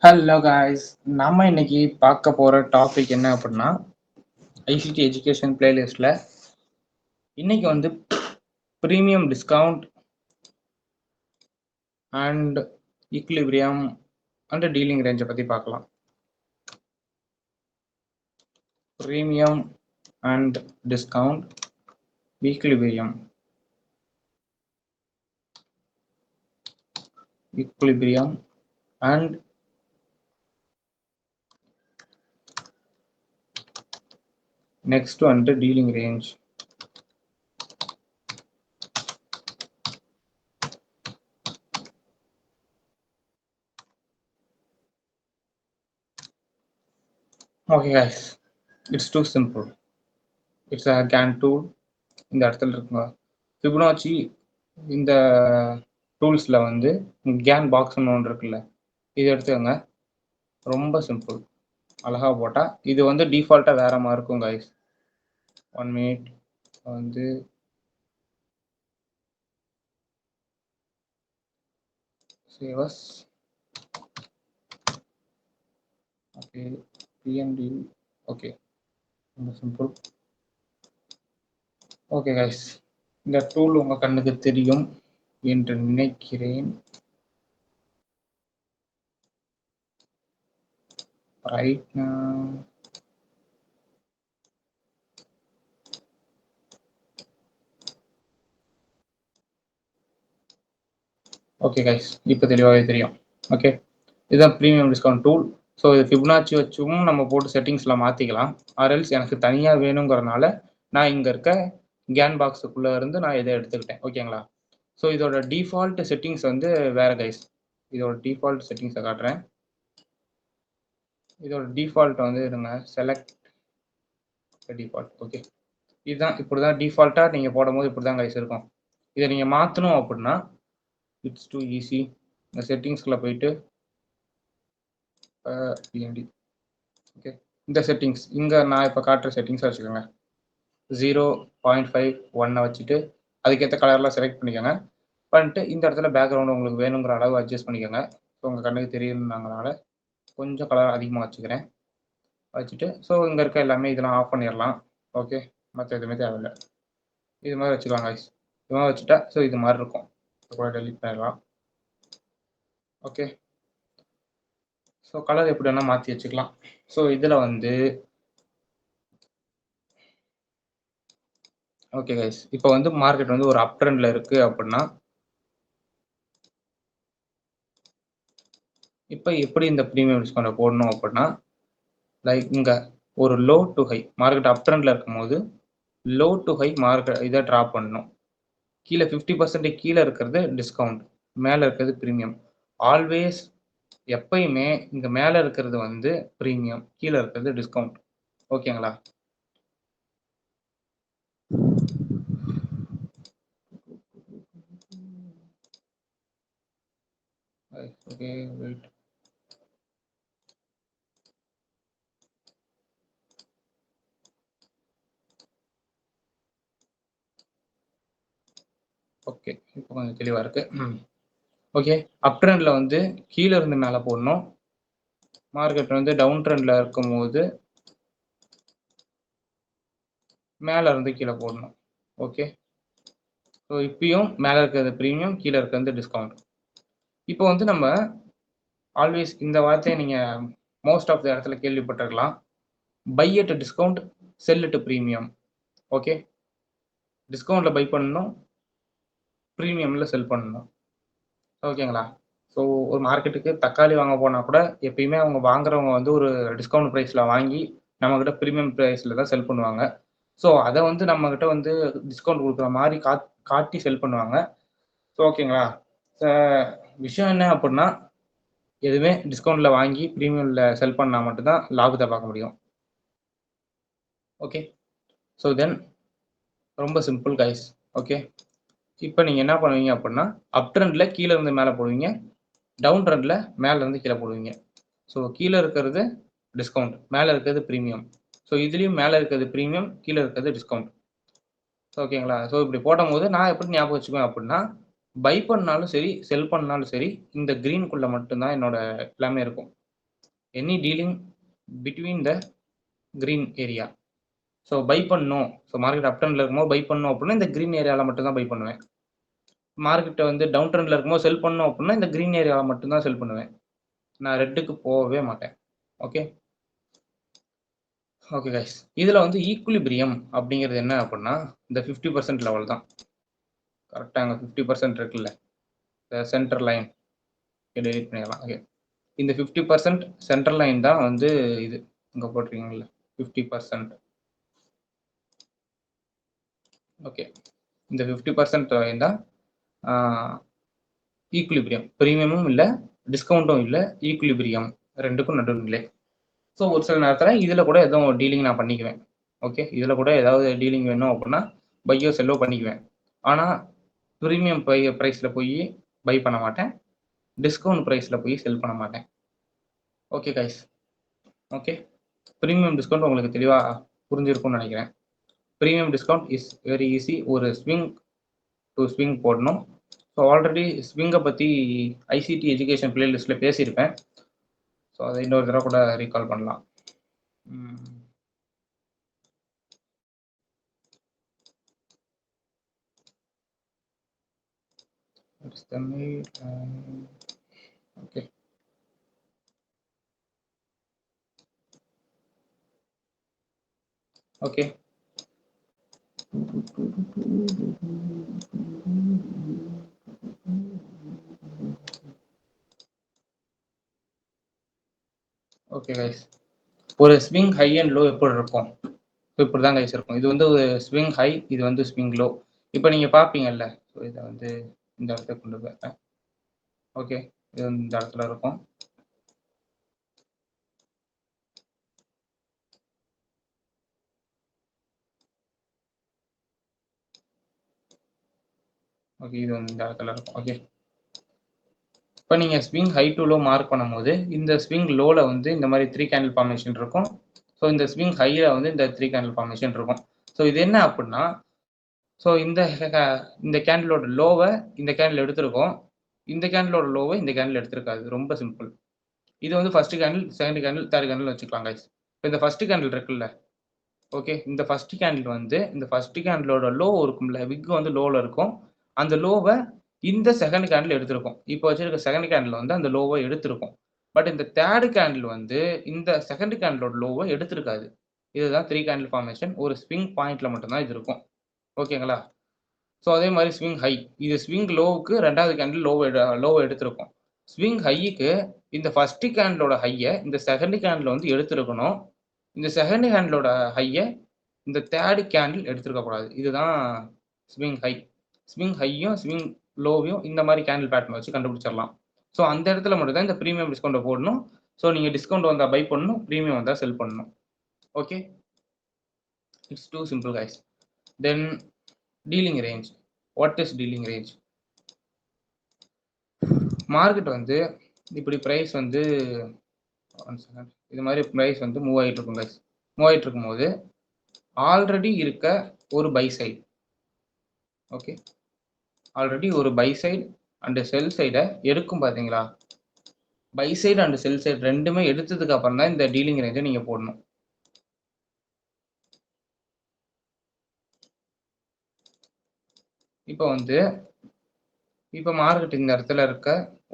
Hello guys, நம்ம இன்னைக்கு பார்க்க போற டாபிக் என்ன அப்படின்னா ஐசிடி எஜுகேஷன் பிளேலிஸ்ட்ல இன்னைக்கு வந்து premium discount and equilibrium and dealing ரேஞ்சை பற்றி பார்க்கலாம். Premium and discount, equilibrium and next வந்து dealing range. Okay guys, it's too simple. It's a GAN tool. இந்த இடத்துல இருக்குங்க ஃபிபொனாச்சி. இந்த டூல்ஸில் வந்து கேன் பாக்ஸ்னு ஒன்று இருக்குல்ல, இது எடுத்துக்கோங்க. ரொம்ப சிம்பிள், அழகாக போட்டால் இது வந்து டிஃபால்ட்டாக வேற மாதிரி இருக்கும் கைஸ். 1 minute வந்து சேவஸ். Okay, PND. ஓகே, ரொம்ப சிம்பிள். ஓகே கைஸ், இந்த டூல் உங்கள் கண்ணுக்கு தெரியும் என்று நினைக்கிறேன். ரைட் now ஓகே கைஸ், இப்போ தெளிவாகவே தெரியும். ஓகே, இதுதான் ப்ரீமியம் டிஸ்கவுண்ட் டூல். ஸோ இது ஃபிபொனாச்சி வச்சும் நம்ம போட்டு செட்டிங்ஸ்லாம் மாற்றிக்கலாம். ஆர்எல்ஸ் எனக்கு தனியாக வேணுங்கிறனால நான் இங்கே இருக்க கேன் பாக்ஸுக்குள்ளே இருந்து நான் இதை எடுத்துக்கிட்டேன். ஓகேங்களா? ஸோ இதோட டிஃபால்ட் செட்டிங்ஸ் வந்து வேறு கைஸ். இதோட டிஃபால்ட் செட்டிங்ஸை காட்டுறேன். இதோட டிஃபால்ட் வந்து இருங்க, செலக்ட் டிஃபால்ட். ஓகே, இதுதான் இப்படி தான் டிஃபால்ட்டாக நீங்கள் போடும்போது இப்படி தான் கைஸ் இருக்கும். இதை நீங்கள் மாற்றணும் அப்படின்னா இட்ஸ் டூ ஈஸி. இந்த செட்டிங்ஸ்குள்ளே போயிட்டு பிஎன்டி. ஓகே, இந்த செட்டிங்ஸ் இங்கே நான் இப்போ காட்டுற செட்டிங்ஸை வச்சுக்கோங்க. 0.5 வச்சுட்டு அதுக்கேற்ற கலர்லாம் செலக்ட் பண்ணிக்கோங்க. பண்ணிட்டு இந்த இடத்துல பேக்ரவுண்டு உங்களுக்கு வேணுங்கிற அளவு அட்ஜஸ்ட் பண்ணிக்கோங்க. ஸோ உங்கள் கண்ணுக்கு தெரியுதுனாங்கனால கொஞ்சம் கலர் அதிகமாக வச்சுக்கிறேன். வச்சுட்டு ஸோ இங்கே இருக்க எல்லாமே இதெல்லாம் ஆஃப் பண்ணிடலாம். ஓகே, மற்ற எதுவுமே தேவையில்லை. இது மாதிரி வச்சுக்கலாம் கைஸ். இது மாதிரி வச்சுட்டா ஸோ இது மாதிரி இருக்கும். கூட டெலிட் பண்ணிடலாம். ஓகே, ஸோ கலர் எப்படி வேணால் மாற்றி வச்சுக்கலாம். ஸோ இதில் வந்து ஓகே கைஸ், இப்போ வந்து மார்க்கெட் வந்து ஒரு அப் ட்ரெண்டில் இருக்குது அப்படின்னா இப்போ எப்படி இந்த ப்ரீமியம் டிஸ்கவுண்ட்டை போடணும் அப்படின்னா, லைக் இங்கே ஒரு லோ டு ஹை மார்க்கெட் அப் ட்ரெண்டில் இருக்கும்போது லோ டு ஹை மார்க்கெட் இதை ட்ராப் பண்ணணும். கீழே 50% கீழே இருக்கிறது டிஸ்கவுண்ட், மேலே இருக்கிறது ப்ரீமியம். ஆல்வேஸ் எப்பயுமே இங்கே மேலே இருக்கிறது வந்து ப்ரீமியம், கீழே இருக்கிறது டிஸ்கவுண்ட். ஓகேங்களா? Okay, wait. ஓகே, இப்போ கொஞ்சம் தெளிவாக இருக்கு. ஓகே, அப் ட்ரெண்டில் வந்து கீழே இருந்து மேலே போடணும். மார்க்கெட் வந்து டவுன் ட்ரெண்டில் இருக்கும்போது மேலே இருந்து கீழே போடணும். ஓகே, ஸோ இப்பயும் மேலே இருக்கிறது ப்ரீமியம், கீழே இருக்கிறது டிஸ்கவுண்ட். இப்போ வந்து நம்ம ஆல்வேஸ் இந்த வார்த்தையை நீங்கள் மோஸ்ட் ஆஃப் த இடத்துல கேள்விப்பட்டிருக்கலாம். Buy at discount, sell at premium. Okay, டிஸ்கவுண்ட்டில் பை பண்ணணும், ப்ரீமியமில் செல் பண்ணணும். ஓகேங்களா? ஸோ ஒரு மார்க்கெட்டுக்கு தக்காளி வாங்க போனால் கூட எப்பயுமே அவங்க வாங்குறவங்க வந்து ஒரு டிஸ்கவுண்ட் ப்ரைஸில் வாங்கி நம்மக்கிட்ட ப்ரீமியம் ப்ரைஸில் தான் செல் பண்ணுவாங்க. ஸோ அதை வந்து நம்மக்கிட்ட வந்து டிஸ்கவுண்ட் கொடுக்குற மாதிரி காட்டி செல் பண்ணுவாங்க. ஸோ ஓகேங்களா? விஷயம் என்ன அப்படின்னா, எதுவுமே டிஸ்கவுண்ட்டில் வாங்கி ப்ரீமியமில் செல் பண்ணால் மட்டும்தான் லாபத்தை பார்க்க முடியும். ஓகே, ஸோ தென் ரொம்ப சிம்பிள் கைஸ். ஓகே, இப்போ நீங்கள் என்ன பண்ணுவீங்க அப்படின்னா, அப் ட்ரெண்டில் கீழே இருந்து மேலே போடுவீங்க, டவுன் ட்ரெண்டில் மேலே இருந்து கீழே போடுவீங்க. ஸோ கீழே இருக்கிறது டிஸ்கவுண்ட், மேலே இருக்கிறது ப்ரீமியம். ஸோ இதுலேயும் மேலே இருக்கிறது ப்ரீமியம், கீழே இருக்கிறது டிஸ்கவுண்ட். ஓகேங்களா? ஸோ இப்படி போடும்போது நான் எப்படி ஞாபகம் வச்சுக்குவேன் அப்படின்னா, பை பண்ணாலும் சரி செல் பண்ணாலும் சரி இந்த க்ரீனுக்குள்ளே மட்டும்தான் என்னோட எல்லாமே இருக்கும். Any dealing between the green area. So buy பண்ணணும். ஸோ மார்க்கெட் அப் ட்ரெண்ட்ல இருக்கும்போது பை பண்ணணும் அப்படின்னா இந்த கிரீன் ஏரியாவில் மட்டும் தான் பை பண்ணுவேன். மார்க்கெட்டை வந்து டவுன் ட்ரெண்ட்ல இருக்கும்போது செல் பண்ணணும் அப்படின்னா இந்த கிரீன் ஏரியாவில் மட்டும் தான் செல் பண்ணுவேன். நான் ரெட்டுக்கு போகவே மாட்டேன். ஓகே ஓகே கைஸ், இதில் வந்து ஈக்குலிபிரியம் அப்படிங்கிறது என்ன அப்படின்னா இந்த 50% லெவல் தான். கரெக்டாக அங்கே 50% இருக்குல்ல, இந்த சென்டர் லைன் டெலிட் பண்ணிடலாம். ஓகே, இந்த 50% சென்டர் லைன் தான் வந்து இது இங்கே போட்டிருக்கீங்கல்ல 50%. ஓகே, இந்த 50% லைன் தான் ஈக்குலிபிரியம். ப்ரீமியமும் இல்லை, டிஸ்கவுண்ட்டும் இல்லை, ஈக்குலிபிரியம் ரெண்டுக்கும் நடுநிலை. ஸோ ஒரு சில நேரத்தில் இதில் கூட எதுவும் டீலிங் நான் பண்ணிக்குவேன். ஓகே, இதில் கூட ஏதாவது டீலிங் வேணும் அப்படின்னா பையோ செல்லோ பண்ணிக்குவேன். ஆனால் ப்ரீமியம் ப்ரைஸில் போய் பை பண்ண மாட்டேன், டிஸ்கவுண்ட் ப்ரைஸில் போய் செல் பண்ண மாட்டேன். Okay guys, okay, premium discount உங்களுக்கு தெளிவாக புரிஞ்சிருக்கும்னு நினைக்கிறேன். Premium discount is very easy. ஒரு ஸ்விங் டு ஸ்விங் போடணும். ஸோ ஆல்ரெடி ஸ்விங்கை பற்றி ஐசிடி எஜுகேஷன் பிளேலிஸ்ட்டில் பேசியிருப்பேன். ஸோ அதை இன்னொரு தடவை கூட ரீகால் பண்ணலாம். ஓகே, ஓகே, ஓகே கைஸ், ஒரு ஸ்விங் ஹை அண்ட் லோ எப்படி இருக்கும்? இப்படி தான் கைஸ் இருக்கும். இது வந்து ஒரு ஸ்விங் ஹை, இது வந்து ஸ்விங் லோ. இப்போ நீங்கள் பார்ப்பீங்கல்ல, ஸோ இதை வந்து இந்த இடத்துக்கு கொண்டு போயிருக்கேன். ஓகே, இது வந்து இந்த இடத்துல இருக்கும். ஓகே, இது வந்து இந்த இடத்துல இருக்கும். ஓகே, இப்போ நீங்கள் swing high to low mark பண்ணும்போது இந்த ஸ்விங் லோவில் வந்து இந்த மாதிரி 3 கேண்டில் ஃபார்மேஷன் இருக்கும். ஸோ இந்த ஸ்விங் ஹையில் வந்து இந்த 3 கேண்டில் ஃபார்மேஷன் இருக்கும். ஸோ இது என்ன அப்படின்னா, ஸோ இந்த கேண்டிலோட லோவை இந்த கேண்டில் எடுத்திருக்கோம், இந்த கேண்டிலோட லோவை இந்த கேண்டில் எடுத்திருக்காது. ரொம்ப சிம்பிள். இது வந்து first candle, second candle, third candle வச்சுக்கலாம் கைஸ். இப்போ இந்த ஃபர்ஸ்ட் கேண்டில் இருக்குல்ல, ஓகே, இந்த ஃபர்ஸ்ட் கேண்டில் வந்து இந்த ஃபர்ஸ்ட் கேண்டிலோட லோ இருக்கும்ல, விக் வந்து லோவில் இருக்கும். அந்த லோவை இந்த செகண்ட் கேண்டில் எடுத்திருக்கும். இப்போ வச்சிருக்க செகண்ட் கேண்டில் வந்து அந்த லோவை எடுத்திருக்கும். பட் இந்த தேர்ட் கேண்டில் வந்து இந்த செகண்ட் கேண்டிலோட லோவை எடுத்திருக்காது. இதுதான் 3 கேண்டில் ஃபார்மேஷன். ஒரு ஸ்விங் பாயிண்ட்ல மட்டும்தான் இது இருக்கும். ஓகேங்களா? ஸோ அதே மாதிரி ஸ்விங் ஹை, இது ஸ்விங் லோவுக்கு ரெண்டாவது கேண்டில் லோவை எடுத்திருக்கும். ஸ்விங் ஹைக்கு இந்த ஃபர்ஸ்ட் கேண்டிலோட ஹையை இந்த செகண்ட் கேண்டில் வந்து எடுத்திருக்கணும். இந்த செகண்ட் கேண்டிலோட ஹையை இந்த தேர்ட் கேண்டில் எடுத்துருக்கக்கூடாது. இதுதான் ஸ்விங் ஹை. ஸ்விங் ஹையும் ஸ்விங் லோவையும் இந்த மாதிரி கேண்டில் பேட்டர்ன் வச்சு கண்டுபிடிச்சிடலாம். ஸோ அந்த இடத்துல மட்டும் தான் இந்த ப்ரீமியம் டிஸ்கவுண்ட்டை போடணும். ஸோ நீங்கள் டிஸ்கவுண்ட் வந்தால் பை பண்ணணும், ப்ரீமியம் வந்தால் செல் பண்ணணும். Okay, it's too simple guys. Then dealing range. What is dealing range? Market வந்து இப்படி ப்ரைஸ் வந்து இது மாதிரி ப்ரைஸ் வந்து மூவ் ஆகிட்டு இருக்கும் கைஸ். மூவ் ஆகிட்டு இருக்கும்போது ஆல்ரெடி இருக்க ஒரு பை சைடு, ஓகே, ஆல்ரெடி ஒரு பை சைடு அண்ட் செல் சைடை எடுக்கும் பார்த்தீங்களா? Buy side and sell side ரெண்டுமே எடுத்ததுக்கு அப்புறம் தான் இந்த டீலிங் ரேஞ்சை நீங்கள் போடணும். இப்போ வந்து இப்போ மார்க்கெட் இந்த இடத்துல இருக்க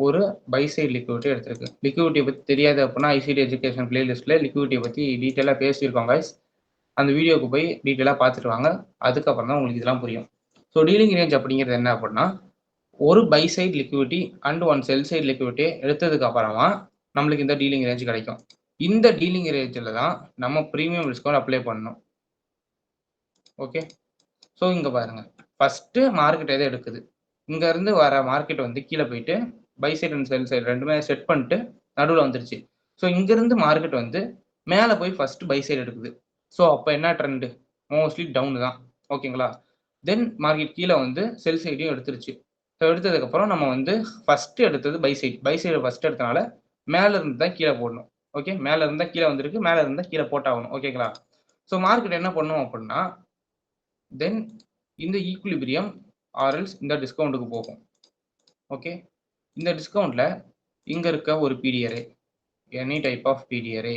ஒரு பை சைடு லிக்விடிட்டி எடுத்திருக்கு. லிக்விடிட்டியை பற்றி தெரியாது அப்படின்னா ஐசிடி எஜுகேஷன் பிளேலிஸ்ட்டில் லிக்விடிட்டியை பற்றி டீட்டெயிலாக பேசியிருக்கோம் கைஸ். அந்த வீடியோக்கு போய் டீட்டெயிலாக பார்த்துட்டு வாங்க, அதுக்கப்புறம் தான் உங்களுக்கு இதெல்லாம் புரியும். ஸோ டீலிங் ரேஞ்ச் அப்படிங்கிறது என்ன அப்படின்னா, ஒரு buy side liquidity and one sell side liquidity எடுத்ததுக்கு அப்புறமா நம்மளுக்கு இந்த டீலிங் ரேஞ்ச் கிடைக்கும். இந்த டீலிங் ரேஞ்சில் தான் நம்ம ப்ரீமியம் டிஸ்கவுண்ட் அப்ளை பண்ணணும். ஓகே, ஸோ இங்கே பாருங்க, ஃபர்ஸ்ட் மார்க்கெட் எதை எடுக்குது, இங்க இருந்து வர மார்க்கெட் வந்து கீழே போயிட்டு buy side and sell side ரெண்டுமே செட் பண்ணிட்டு நடுவில் வந்துருச்சு. ஸோ இங்கிருந்து மார்க்கெட் வந்து மேலே போய் ஃபர்ஸ்ட் பை சைடு எடுக்குது. ஸோ அப்போ என்ன ட்ரெண்டு? மோஸ்ட்லி டவுன் தான். ஓகேங்களா? தென் மார்க்கெட் கீழே வந்து செல் சைடையும் எடுத்துருச்சு. ஸோ எடுத்ததுக்கப்புறம் நம்ம வந்து ஃபர்ஸ்ட் எடுத்தது buy side. Buy side first எடுத்தனால மேலே இருந்து தான் கீழே போடணும். ஓகே, மேலே இருந்தால் கீழே வந்திருக்கு, மேலே இருந்தால் கீழே போட்டாகணும். ஓகேங்களா? ஸோ மார்க்கெட் என்ன பண்ணும் அப்படின்னா, தென் இந்த ஈக்குலிபிரியம் ஆர்எல்ஸ் இந்த டிஸ்கவுண்ட்டுக்கு போகும். ஓகே, இந்த டிஸ்கவுண்ட்டில் இங்கே இருக்க ஒரு பிடிஆர் எனி டைப் ஆஃப் பிடி அரே.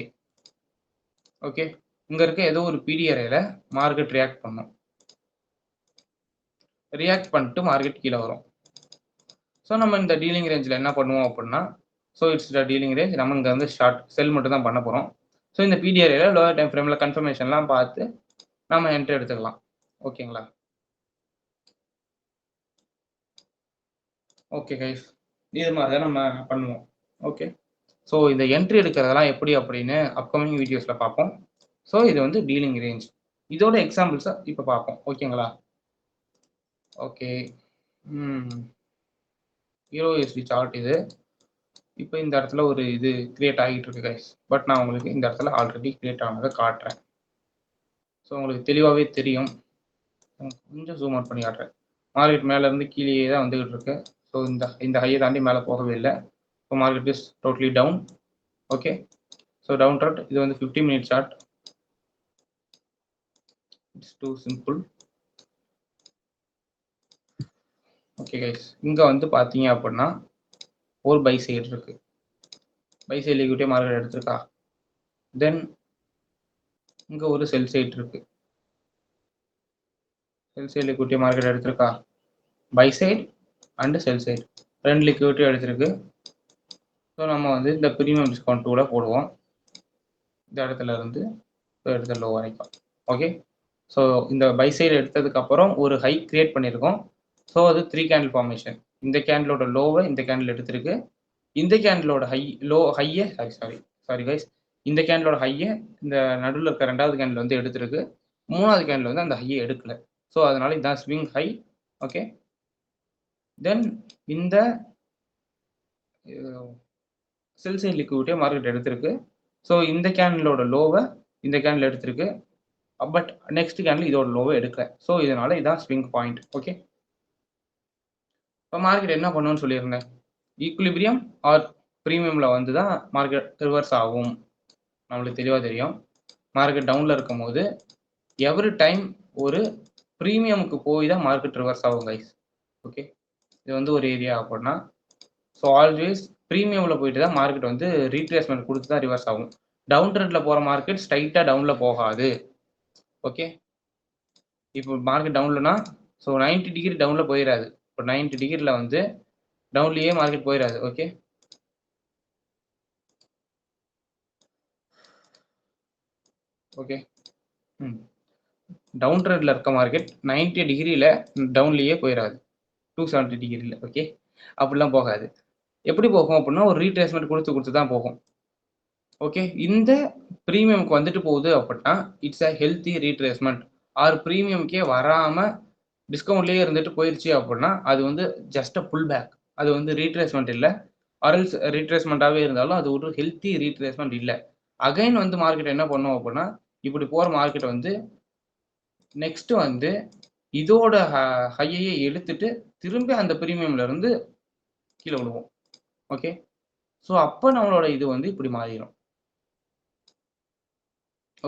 ஓகே, இங்க இருக்க ஏதோ ஒரு பிடி அரேல மார்க்கெட் ரியாக்ட் பண்ணும். ரியாக்ட் பண்ணிட்டு மார்க்கெட் கீழே வரும். ஸோ நம்ம இந்த டீலிங் ரேஞ்சில் என்ன பண்ணுவோம் அப்படின்னா, so it's the dealing range. நம்ம இங்கே வந்து ஷார்ட் செல் மட்டும் தான் பண்ண போகிறோம். ஸோ இந்த பிடி அரேல லோவர் டைம் ஃப்ரேமில் கன்ஃபர்மேஷன்லாம் பார்த்து நம்ம என்ட்ரி எடுத்துக்கலாம். ஓகேங்களா? ஓகே கைஸ், இது மாதிரி தான் நம்ம பண்ணுவோம். ஓகே, ஸோ இந்த என்ட்ரி எடுக்கிறதெல்லாம் எப்படி அப்படின்னு அப்கமிங் வீடியோஸில் பார்ப்போம். ஸோ இது வந்து டீலிங் ரேஞ்ச். இதோட எக்ஸாம்பிள்ஸை இப்போ பார்ப்போம். ஓகேங்களா? ஓகே, EURUSD சார்ட் இது. இப்போ இந்த இடத்துல ஒரு இது கிரியேட் ஆகிட்டு இருக்கு கைஸ். பட் நான் உங்களுக்கு இந்த இடத்துல ஆல்ரெடி கிரியேட் ஆனதை காட்டுறேன். ஸோ உங்களுக்கு தெளிவாகவே தெரியும். கொஞ்சம் ஜூம் அவுட் பண்ணி காட்டுறேன். மார்க்கெட் மேலேருந்து கீழே தான் வந்துகிட்டு இருக்கு. ஸோ இந்த ஹையை தாண்டி மேலே போகவே இல்லை. So market is totally down. Okay, so down trend. இது வந்து 50 minute chart. It's too simple. Okay guys, இங்கே வந்து பார்த்தீங்க அப்படின்னா ஒரு பை சைடு இருக்கு. பை சைடு ஈக்விட்டியாக மார்க்கெட் எடுத்திருக்கா. தென் இங்கே ஒரு செல் சைடு இருக்கு. செல் சைடு ஈக்விட்டியாக மார்க்கெட் எடுத்திருக்கா. Buy side and sell side ரெண்டு லிக்விடிட்டி எடுத்திருக்கு. ஸோ நம்ம வந்து இந்த ப்ரீமியம் டிஸ்கவுண்ட் டூவில் போடுவோம். இந்த இடத்துல இருந்து இடத்துல லோ வரைக்கும். ஓகே, ஸோ இந்த பை சைடு எடுத்ததுக்கப்புறம் ஒரு ஹை கிரியேட் பண்ணியிருக்கோம். ஸோ அது 3 கேண்டில் ஃபார்மேஷன். இந்த கேண்டிலோட லோவை இந்த கேண்டில் எடுத்திருக்கு. இந்த கேண்டிலோட ஹையை சாரி கைஸ், இந்த கேண்டிலோட ஹையை இந்த நடுவில் இருக்க ரெண்டாவது கேண்டில் வந்து எடுத்திருக்கு. மூணாவது கேண்டில் வந்து அந்த ஹையை எடுக்கல. ஸோ அதனால இதுதான் ஸ்விங் ஹை. ஓகே, தென் இந்த செல் சைட் லிக்விடிட்டியை மார்க்கெட் எடுத்திருக்கு. ஸோ இந்த கேண்டிலோட லோவை இந்த கேண்டில் எடுத்திருக்கு. பட் நெக்ஸ்ட் கேண்டில் இதோட லோவை எடுக்கல. ஸோ இதனால இதான் ஸ்விங் பாயிண்ட். ஓகே, இப்போ மார்க்கெட் என்ன பண்ணுன்னு சொல்லியிருந்தேன். ஈக்குலிபிரியம் ஆர் ப்ரீமியமில் வந்து தான் மார்க்கெட் ரிவர்ஸ் ஆகும். நம்மளுக்கு தெளிவாக தெரியும். மார்க்கெட் டவுனில் இருக்கும் போது எவ்ரி டைம் ஒரு ப்ரீமியமுக்கு போய் தான் மார்க்கெட் ரிவர்ஸ் ஆகும் கைஸ். ஓகே, இது வந்து ஒரு ஏரியா அப்படின்னா, ஸோ ஆல்வேஸ் ப்ரீமியமில் போயிட்டு தான் மார்க்கெட் வந்து ரீட்ரேஸ்மெண்ட் கொடுத்து தான் ரிவர்ஸ் ஆகும். டவுன் ட்ரெண்டில் போகிற மார்க்கெட் ஸ்ட்ரைட்டாக டவுனில் போகாது. ஓகே, இப்போ மார்க்கெட் டவுன்லனா ஸோ 90 டிகிரி டவுனில் போயிடாது. இப்போ 90 டிகிரியில் வந்து டவுன்லேயே மார்க்கெட் போயிடாது. ஓகே, ஓகே, டவுன் ட்ரெண்டில் இருக்க மார்க்கெட் 90 டிகிரியில் டவுன்லேயே போயிடாது. 270 டிகிரியில். ஓகே, அப்படிலாம் போகாது. எப்படி போகும் அப்படின்னா ஒரு ரீட்ரேஸ்மெண்ட் கொடுத்து தான் போகும். ஓகே, இந்த ப்ரீமியமுக்கு வந்துட்டு போகுது அப்படின்னா it's a healthy retracement. Or ப்ரீமியமுக்கே வராமல் டிஸ்கவுண்ட்லேயே இருந்துட்டு போயிடுச்சு அப்படின்னா அது வந்து ஜஸ்ட் அ புல் பேக். அது வந்து ரீட்ரேஸ்மெண்ட் இல்லை. ஆர்எல்ஸ் ரீட்ரேஸ்மெண்ட்டாகவே இருந்தாலும் அது ஒரு ஹெல்த்தி ரீட்ரேஸ்மெண்ட் இல்லை. அகைன் வந்து மார்க்கெட் என்ன பண்ணும் அப்படின்னா, இப்படி போகிற மார்க்கெட் வந்து நெக்ஸ்ட் வந்து இதோட ஹையையே எடுத்துட்டு திரும்பி அந்த ப்ரீமியம்ல இருந்து கீழே விடுவோம். ஓகே, ஸோ அப்போ நம்மளோட இது வந்து இப்படி மாறிடும்.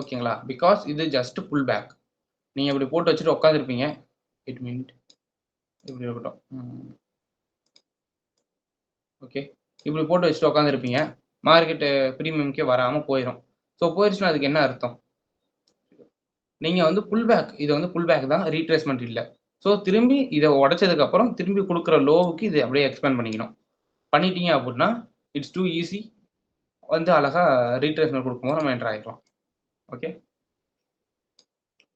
ஓகேங்களா? பிகாஸ் இது ஜஸ்ட் புல் பேக். நீங்கள் இப்படி போட்டு வச்சுட்டு உட்காந்துருப்பீங்க. 8 மினிட் இப்படி இருக்கட்டும். ஓகே, இப்படி போட்டு வச்சுட்டு உட்காந்துருப்பீங்க. மார்க்கெட்டு ப்ரீமியம்க்கே வராமல் போயிடும். ஸோ போயிடுச்சுன்னா அதுக்கு என்ன அர்த்தம்? நீங்கள் வந்து புல் பேக், இது வந்து புல் பேக் தான், ரீட்ரேஸ்மெண்ட் இல்லை. ஸோ திரும்பி இதை உடைச்சதுக்கப்புறம் திரும்பி கொடுக்குற லோவுக்கு இது அப்படியே எக்ஸ்பேண்ட் பண்ணிக்கணும். பண்ணிட்டீங்க அப்படின்னா இட்ஸ் டூ ஈஸி. வந்து அழகாக ரீட்ரேஸ்மெண்ட் கொடுக்கும்போது நம்ம என்டர் ஆகிக்கலாம். ஓகே,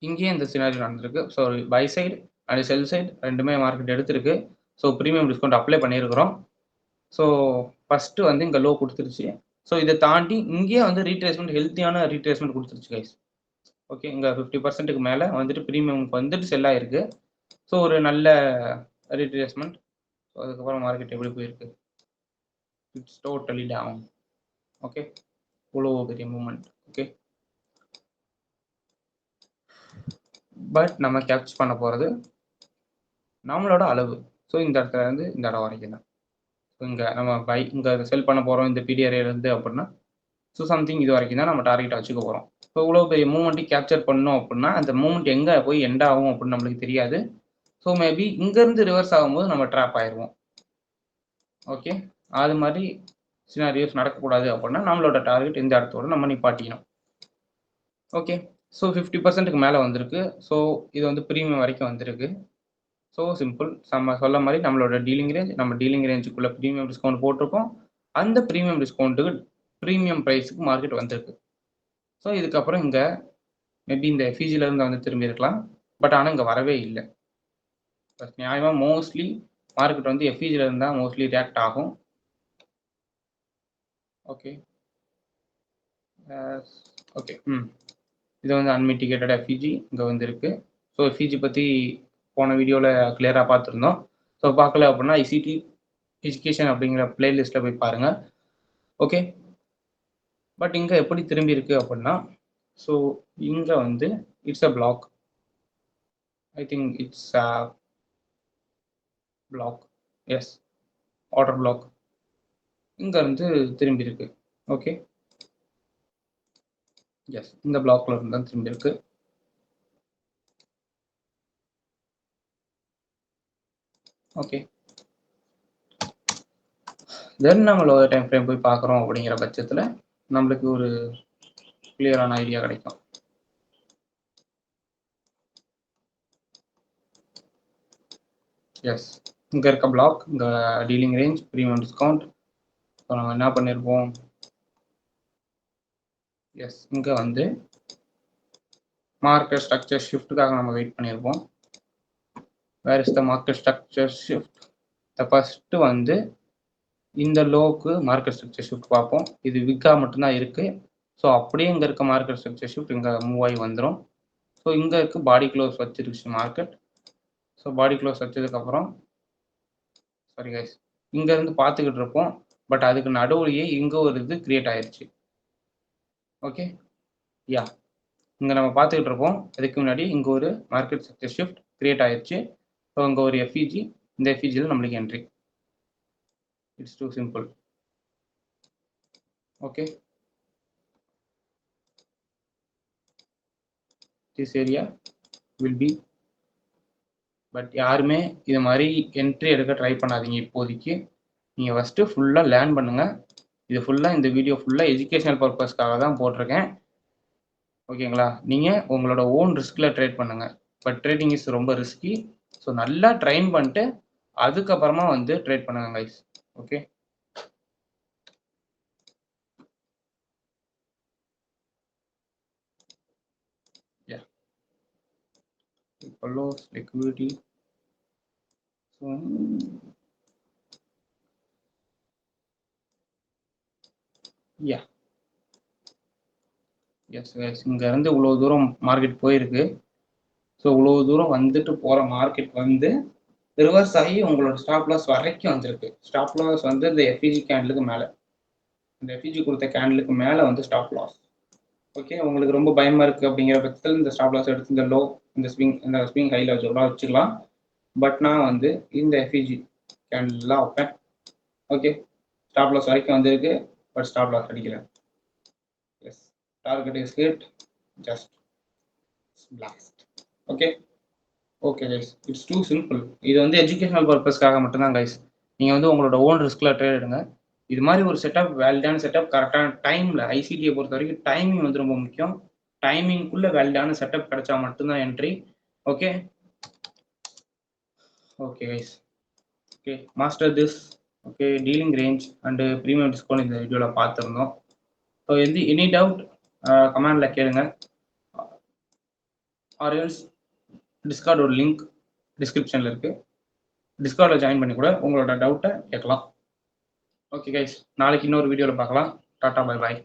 இங்கேயே இந்த சினாரியோ நடந்திருக்கு. So buy side and sell side ரெண்டுமே மார்க்கெட் எடுத்திருக்கு. ஸோ ப்ரீமியம் டிஸ்கவுண்ட் அப்ளை பண்ணியிருக்கிறோம். ஸோ ஃபஸ்ட்டு வந்து இங்கே லோ கொடுத்துருச்சு. ஸோ இதை தாண்டி இங்கேயே வந்து ரீட்ரேஸ்மெண்ட், ஹெல்த்தியான ரீட்ரேஸ்மெண்ட் கொடுத்துருச்சு கைஸ். ஓகே, இங்கே 50%க்கு மேலே வந்துட்டு ப்ரீமியமுக்கு வந்துட்டு செல் ஆகிருக்கு. ஸோ ஒரு நல்ல ரீட்ரேஸ்மெண்ட். ஸோ அதுக்கப்புறம் மார்க்கெட் எப்படி போயிருக்கு? It's totally down. ஓகே, இவ்வளோ பெரிய மூமெண்ட். ஓகே, பட் நம்ம கேப்சர் பண்ண போகிறது நம்மளோட அளவு. ஸோ இந்த இடத்துல இருந்து இந்த இடம் வரைக்கும் தான். ஸோ இங்கே நம்ம இங்கே செல் பண்ண போகிறோம் இந்த பிடிஆர்ஏலேருந்து அப்படின்னா, ஸோ சம்திங் இது வரைக்கும் தான் நம்ம டார்கெட்டை வச்சுக்க போகிறோம். ஸோ இவ்வளோ பெரிய மூமெண்ட்டையும் கேப்சர் பண்ணோம் அப்படின்னா அந்த மூமெண்ட் எங்கே போய் எண்ட் ஆகும் அப்படின்னு நம்மளுக்கு தெரியாது. ஸோ மேபி இங்கேருந்து ரிவர்ஸ் ஆகும்போது நம்ம ட்ராப் ஆயிடுவோம். ஓகே, அது மாதிரி சினாரியோஸ் நடக்கக்கூடாது அப்படின்னா நம்மளோட டார்கெட் இந்த இடத்தோட நம்ம நிப்பாட்டிக்கணும். ஓகே. ஸோ 50%க்கு மேலே வந்திருக்கு. ஸோ இது வந்து ப்ரீமியம் வரைக்கும் வந்திருக்கு. So simple. நம்ம சொன்ன மாரி நம்மளோட டீலிங் ரேஞ்ச், நம்ம டீலிங் ரேஞ்சுக்குள்ள ப்ரீமியம் டிஸ்கவுண்ட் போட்டிருக்கோம். அந்த ப்ரீமியம் டிஸ்கவுண்ட்டுக்கு ப்ரீமியம் பிரைஸுக்கு மார்க்கெட் வந்திருக்கு. ஸோ இதுக்கப்புறம் இங்க மேபி இந்த எஃப்இஜில இருந்து வந்து திரும்பி இருக்கலாம். பட் ஆனா இங்க வரவே இல்ல. நியாயமா மோஸ்ட்லி மார்க்கெட் வந்து எஃப்இஜில இருந்தா மோஸ்ட்லி ரியாக்ட் ஆகும். ஓகே. ஓகே. இது வந்து அன்மிட்டிகேட்டட் எஃப்இஜி இங்க வந்திருக்கு. ஸோ எஃப்இஜி பத்தி போன வீடியோல கிளியரா பார்த்துருந்தோம். ஸோ பார்க்கல அப்படின்னா ஐசிடி எஜுகேஷன் அப்படிங்கிற பிளேலிஸ்ட்ல போய் பாருங்க. ஓகே. பட் இங்க எப்படி திரும்பி இருக்கு அப்படின்னா, ஸோ இங்க வந்து it's a block. I think it's a block. Yes, order block. இங்க இருந்து திரும்பி இருக்கு. ஓகே. எஸ், இந்த பிளாக்ல இருந்து தான் திரும்பி இருக்கு. ஓகே. தென் நம்ம லோயர் டைம் ஃப்ரேம் போய் பார்க்குறோம் அப்படிங்கிற பட்சத்தில் நம்மளுக்கு ஒரு கிளியரான ஐடியா கிடைக்கும். எஸ், இங்கே இருக்க பிளாக், இங்கே dealing range, premium discount. So நம்ம என்ன பண்ணியிருப்போம், எஸ் இங்கே வந்து மார்க்கெட் ஸ்ட்ரக்சர் ஷிஃப்ட்டுக்காக நம்ம வெயிட் பண்ணியிருப்போம். Where is the market structure shift? First வந்து இந்த லோக்கு மார்க்கெட் ஸ்ட்ரக்சர் ஷிஃப்ட் பார்ப்போம். இது விக்கா மட்டும்தான் இருக்கு. ஸோ அப்படியே இங்கே இருக்க மார்க்கெட் ஸ்ட்ரக்சர் ஷிஃப்ட் இங்கே மூவ் ஆகி வந்துடும். ஸோ இங்கே இருக்கு பாடி க்ளோஸ் வச்சிருச்சு மார்க்கெட். ஸோ பாடி க்ளோஸ் வச்சதுக்கப்புறம் சாரி கைஸ், இங்கேருந்து பார்த்துக்கிட்டு இருப்போம். பட் அதுக்கு நடுவுலையே இங்கே ஒரு இது கிரியேட் ஆயிடுச்சு. ஓகே, யா, இங்கே நம்ம பார்த்துக்கிட்டு இருப்போம். அதுக்கு முன்னாடி இங்கே ஒரு மார்க்கெட் ஸ்ட்ரக்சர் ஷிஃப்ட் கிரியேட் ஆயிடுச்சு. ஸோ இங்கே ஒரு எஃப்இஜி, இந்த எஃப்இஜியில் நம்மளுக்கு entry. It's too simple. Okay, this area will be, but யாருமே இது மாதிரி என்ட்ரி எடுக்க ட்ரை பண்ணாதீங்க இப்போதைக்கு. நீங்கள் ஃபஸ்ட்டு ஃபுல்லாக லேர்ன் பண்ணுங்கள். இது ஃபுல்லாக, இந்த வீடியோ ஃபுல்லாக எஜுகேஷனல் பர்பஸ்க்காக தான் போட்டிருக்கேன். ஓகேங்களா? நீங்கள் உங்களோட ஓன் ரிஸ்கில் ட்ரேட் பண்ணுங்கள். பட் ட்ரேடிங் இஸ் ரொம்ப ரிஸ்கி. ஸோ நல்லா ட்ரைன் பண்ணிட்டு அதுக்கப்புறமா வந்து ட்ரேட் பண்ணுங்க கைஸ். ஓகே, யா, follows liquidity. So யா, எஸ் கைஸ், இங்கேருந்து இவ்வளோ தூரம் மார்க்கெட் போயிருக்கு. ஸோ இவ்வளோ தூரம் வந்துட்டு போகிற மார்க்கெட் வந்து ரிவர்ஸ் ஆகி உங்களோட ஸ்டாப் லாஸ் வரைக்கும் வந்திருக்கு. ஸ்டாப் லாஸ் வந்து இந்த எஃப்இஜி கேண்டலுக்கு மேலே, இந்த எஃப்இஜி கொடுத்த கேண்டலுக்கு மேலே வந்து ஸ்டாப் லாஸ். ஓகே, உங்களுக்கு ரொம்ப பயமாக இருக்குது அப்படிங்கிற பட்சத்தில் இந்த ஸ்டாப் லாஸ் எடுத்து இந்த லோ, இந்த ஸ்விங் ஹையில் வச்சுக்கலாம். பட் நான் வந்து இந்த எஃப்இஜி கேண்டல்லாம் வைப்பேன். ஓகே, ஸ்டாப் லாஸ் வரைக்கும் வந்திருக்கு, பட் ஸ்டாப் லாஸ் அடிக்கல. Yes, target is hit, just blast. Okay, okay guys, it's too simple. இது வந்து எஜுகேஷனல் பர்பஸ்க்காக மட்டும்தான் கைஸ். நீங்கள் வந்து உங்களோட ஓன் ரிஸ்கில் ட்ரேட் எடுங்க. இது மாதிரி ஒரு செட்டப், வேலிடான செட்டப், கரெக்டான டைமில், ஐசிடியை பொறுத்த வரைக்கும் டைமிங் வந்து ரொம்ப முக்கியம். டைமிங்குள்ளே வேலிடான செட்டப் கிடைச்சா மட்டும்தான் entry. Okay, okay guys, okay, master this. Okay, dealing range and premium discount இந்த வீடியோவில் பார்த்துருந்தோம். ஸோ எனி டவுட் கமெண்டில் கேளுங்க. ஆர் எல்ஸ் டிஸ்கார்டோட லிங்க் டிஸ்கிரிப்ஷனில் இருக்குது. டிஸ்கார்டில் ஜாயின் பண்ணி கூட உங்களோட டவுட்டை கேட்கலாம். ஓகே கைஸ், நாளைக்கு இன்னொரு வீடியோவில் பார்க்கலாம். Tata, bye bye.